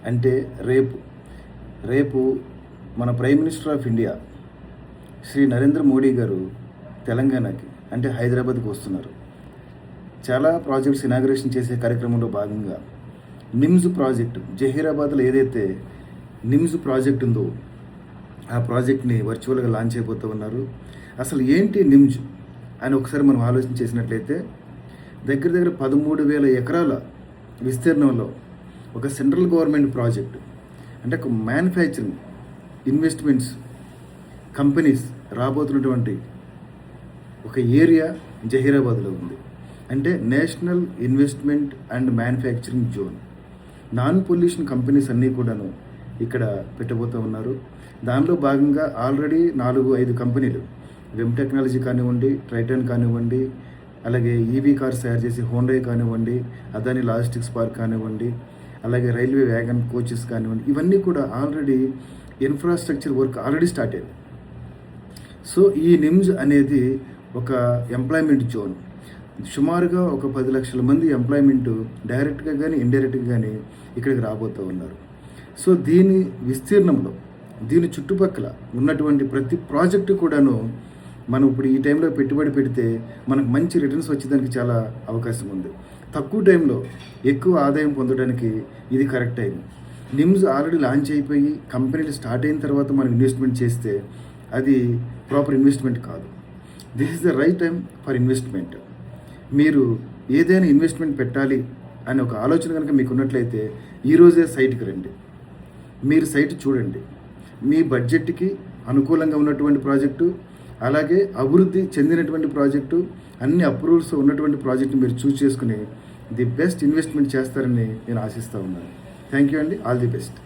అంటే రేపు రేపు మన prime minister of India Shri Narendra Modi గారు తెలంగాణకి అంటే హైదరాబాద్కి వస్తున్నారు. చాలా ప్రాజెక్ట్స్ ఇనాగ్రేషన్ చేసే కార్యక్రమంలో భాగంగా నిమ్స్ ప్రాజెక్టు జహీరాబాద్లో ఏదైతే నిమ్స్ ప్రాజెక్ట్ ఉందో ఆ ప్రాజెక్ట్ని వర్చువల్గా లాంచ్ అయిపోతూ ఉన్నారు. అసలు ఏంటి నిమ్స్ అని ఒకసారి మనం ఆలోచన చేసినట్లయితే దగ్గర దగ్గర 13,000 ఎకరాల విస్తీర్ణంలో ఒక సెంట్రల్ గవర్నమెంట్ ప్రాజెక్టు, అంటే ఒక మ్యానుఫ్యాక్చరింగ్ ఇన్వెస్ట్మెంట్స్ కంపెనీస్ రాబోతున్నటువంటి ఒక ఏరియా జహీరాబాద్లో ఉంది. అంటే national investment and manufacturing zone. Non pollution companies అన్నీ కూడాను ఇక్కడ పెట్టబోతూ ఉన్నారు. దానిలో భాగంగా ఆల్రెడీ 4-5 కంపెనీలు, వెమ్ టెక్నాలజీ కానివ్వండి, ట్రైటన్ కానివ్వండి, అలాగే ఈవీ కార్స్ తయారు చేసి హోండా కానివ్వండి, అదాని లాజిస్టిక్స్ పార్క్ కానివ్వండి, అలాగే రైల్వే వ్యాగన్ కోచెస్ కానివ్వండి, ఇవన్నీ కూడా already infrastructure work already start అయింది. సో ఈ నిమ్స్ అనేది ఒక ఎంప్లాయ్మెంట్ జోన్. సుమారుగా ఒక 10 లక్షల మంది ఎంప్లాయ్మెంట్ డైరెక్ట్గా కానీ ఇండైరెక్ట్గా కానీ ఇక్కడికి రాబోతూ ఉన్నారు. సో దీని విస్తీర్ణంలో, దీని చుట్టుపక్కల ఉన్నటువంటి ప్రతి ప్రాజెక్టు కూడాను మనం ఇప్పుడు ఈ టైంలో పెట్టుబడి పెడితే మనకు మంచి రిటర్న్స్ వచ్చేదానికి చాలా అవకాశం ఉంది. తక్కువ టైంలో ఎక్కువ ఆదాయం పొందడానికి ఇది correct time. NIMS already launch అయిపోయి కంపెనీలు స్టార్ట్ అయిన తర్వాత మనం ఇన్వెస్ట్మెంట్ చేస్తే అది ప్రాపర్ ఇన్వెస్ట్మెంట్ కాదు. This is the right time for investment. మీరు ఏదైనా ఇన్వెస్ట్మెంట్ పెట్టాలి అనే ఒక ఆలోచన కనుక మీకు ఉన్నట్లయితే ఈరోజే సైట్కి రండి, మీరు సైట్ చూడండి. మీ బడ్జెట్కి అనుకూలంగా ఉన్నటువంటి ప్రాజెక్టు, అలాగే అభివృద్ధి చెందినటువంటి ప్రాజెక్టు, అన్ని అప్రూవల్స్ ఉన్నటువంటి ప్రాజెక్టు మీరు చూస్ చేసుకుని ది బెస్ట్ ఇన్వెస్ట్మెంట్ చేస్తారని నేను ఆశిస్తూ ఉన్నాను. థ్యాంక్ యూ అండి. All the best.